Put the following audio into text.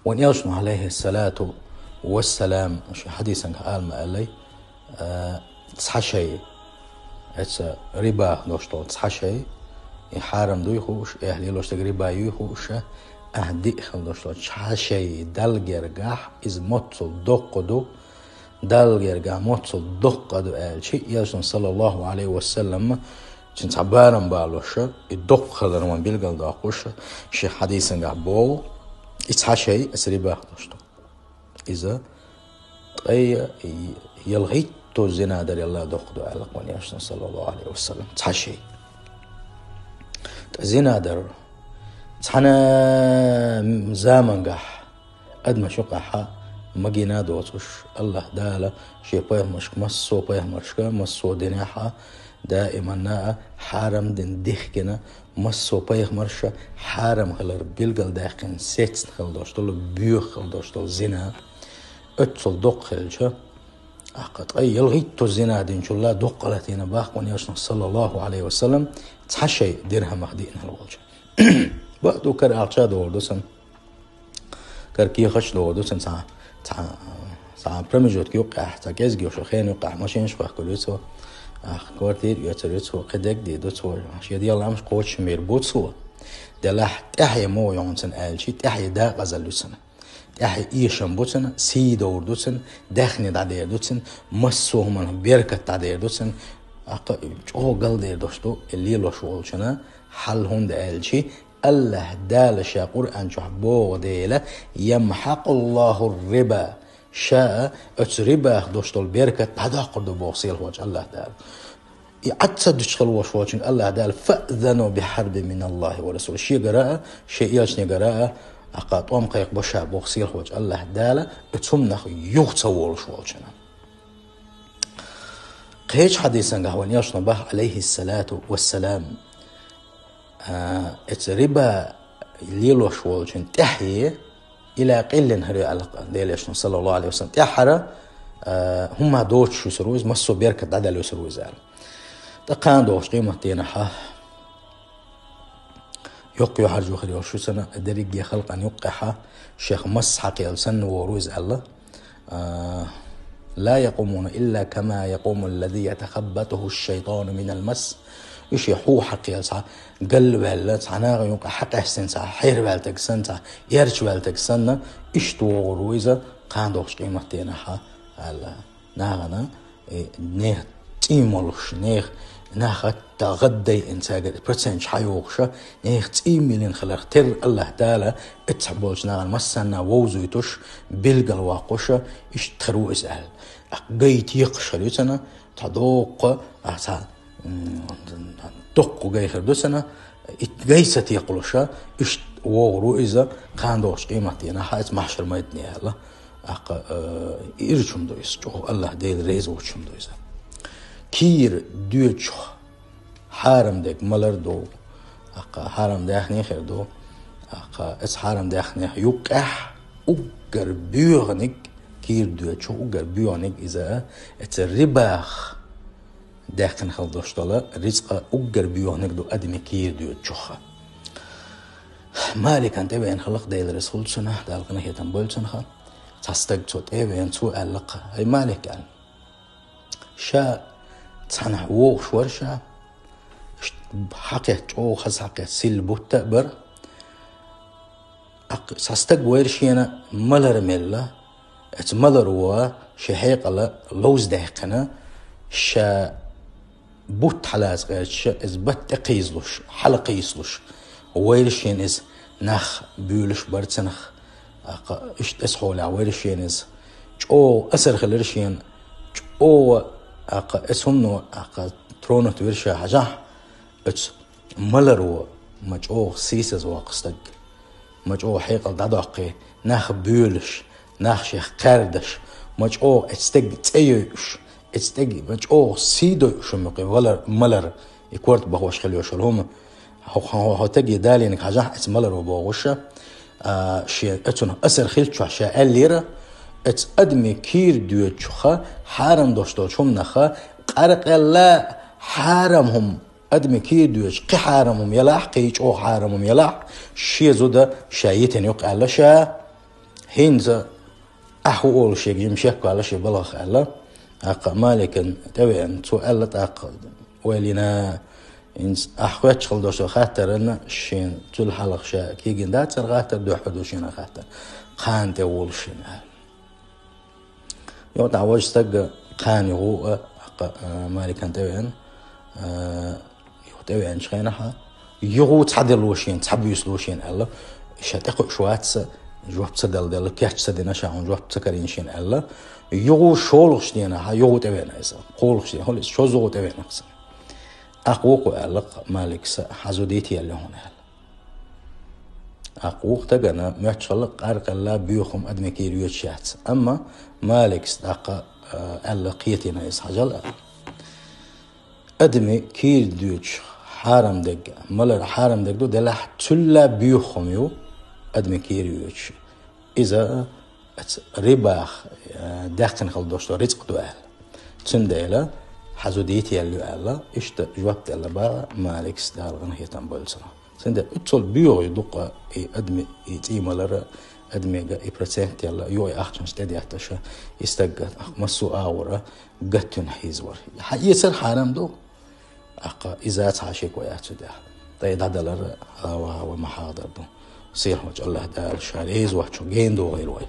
ونياشنا عليه الصلاة والسلام شي حديثا قال ما قال لي تصحى شيء اتس ربا دوشتو تصحى شيء يحرم دو يخوش اهلي لوش ربا يخوش اهدي خل دوشتو تصحى شيء دالجرجح از موتل دقدو دالجرجح موتل دقدو شيء ياشنا صلى الله عليه وسلم جنت عبارن بالوش الدق خلر من بيلقل داقوش شي حديثا قبول تصحى شيء اسربا دوشتو إذا أي يلغيت الزنا در الله دخدو على قوانين صلى الله عليه وسلم تحشي الزنا در تحنا زامن قح أدم شقحة مجينا دوتش الله دالا شيء بيه مشك مسو بيه مشك مسو دنيحة دائما نا حرم دن دخكنا مسو بيه مرشة حرم خلر بيلقل داخن سيتس خل دوشتول بيوخ خل دوشتول زنا اتل دق خلشة أقد أي يلغيت الزنا دين شو الله دق لتينا باق ونياشنا صلى الله عليه وسلم تحشي درهم مهدينا الوجه بعدو كر أعشى دوردوسن كر كي خش دوردوسن سا برمجوت كيوقع تاكيز جيوش خين يوقع ماشين شوخ كلوتو كورتير يتريتو قدك دي دوتو شي دي الله مش قوتش ميربوتو دلاح تحيا مو يونسن آلشي تحيا دا غزلوسن تحيا إيشن بوتن سي دوردوسن دخني دادير دوتن مسو همان بيركت دادير دوتن جو قل دير دوشتو اللي لوش والشنا حل هون دا آلشي الله دالش يا قرآن شحبو ديلا يمحق الله الربا شاء اتربا دوشتو البيركت هذا قردو بوصيل وجه الله دال يعتصد تشخل وشواشن الله دال فأذنوا بحرب من الله ورسوله شيء قراءة شيء يالشني قراءة أقاط قيق بشا بوصيل وجه الله دال اتمنخ يغتصول شواشنا قيش حديثا قهوان ياشنا به عليه الصلاة والسلام اتربا ليلو شواشن تحيي إلى قل هري على ديلش صلى الله عليه وسلم تحرى هم دوش يسروز مسو بيركت عدل يسروز زال تقان دوش قيمة تينحة يقيو حرجو خليو شو سنة دريق خلق أن يقحة شيخ مسحق يلسن وروز الله لا يقومون إلا كما يقوم الذي يتخبطه الشيطان من المس إيش يحو حق يلسع قلب هلا سعناغ يوقع حق أحسن سع حير بالتكسن سع يرش بالتكسن إيش توغرويزة قان دوش قيمة تينحة على ناغنا نه تيمولش نه ناخد تغدي إنسان برسنج حيوخشة نه تيميلين خلق تر الله تعالى اتحبوش ناغن مسنا ووزويتوش بلغ الواقوشة إيش تخرو إسأل قيت يقشل يتنا تدوق أحسان دقو جاي خردوسنا جايسة يقلوشا إيش وغرو إذا كان دوش قيمتنا حاجة محشر ما يدني هلا إيرشم دويس جو الله ديل ريز وشم دويس كير ديوش حارم ديك ملر دو حارم داخني خير دو إس حارم داخني يوقح أجر بيغنك كير ديوش أجر بيغنك إذا اترباخ داخن خل دوشتلا رزق أجر بيوهنك دو أدمي كير ديو تشوخا مالك أنت بين خلق ديل رسول سنة دالقنا هي تنبول سنة تستق توت بين سوء اللقة هاي مالك قال شاء تصنع ووش ورشا حقيت أو خز حقيت سيل بوتبر تستق ويرشينا ملر ملا اتملر هو شهيق الله لوز داقنا شاء بوت حلاز غيرش إز بت قيزلوش حلق قيزلوش ويرشين إز نخ بيولش برتنخ إشت إسحولع ويرشين إز جو أسر خلرشين جو إسهمنو ترونو تويرشا حجاه إتس ملرو مجو سيسز واقستق مجو حيقل داداقي نخ بيولش نخ شيخ قردش مجو اتستق تأيوش استجي مجو سيدو شمقي ولا ملر يكورت بخوش خليوش الهم هو تجي دالي انك حاجه اسم ملر وبوغوشة شيء اتنا اسر خيلتشو شاء الليره ات ادمي كير ديوتشخه حرم دوشتو شوم نخه قرق لا حرمهم ادمي كير ديوتش قي حرمهم يلاح قيچ او حرمهم يلاح شي زوده شايتن يقع لا شا هينزا أحو أول شيء يمشيك على شيء بلاخ ألا أق مالك توين تو ألا تأق ولينا إنس أحوات شغل دوشة خاطر إن شين تل حلق شاء كي جندات خاطر دو حدوشين خاطر خان تقول شين يوم تعوج تج خان يهو مالك توين يهتوين شخينها يهو تعدل وشين تحبيس لوشين ألا شاتق شواتس جواب تصدل دل كيش تصدنا شاون جواب تكرين شين ألا يهو شولش دينا ها يهو توين إذا قولش دينا هو شو زو توين أقصى أقوق ألق مالك حزوديتي اللي هون أقوق تجنا معتشلق أرق الله بيوخم أدمي كيريو شات أما مالك استاق ألقيتنا إسحاجل أدمي كير دوش حارم دق ملر حارم دق دو دلح تلا بيوخم يو أدمي كيريوش إذا رباخ داخل خلدوش رزق دو أهل تنديلا حزوديتي اللي ألا إشت جوابت ألا با مالك استدار غنهي تنبولسنا سند أتصل بيو يدق أدمي يتيمالر أدمي إبرسنت يلا يو أخشن استدي أحتشا يستجد مسو آورا قتن حيزور يصير حرام دو أقا إذا تعشيك ويأتو ده طيب هذا لر هوا محاضر دو صير وجه الله دال شاريز وحشو جين دو غير وي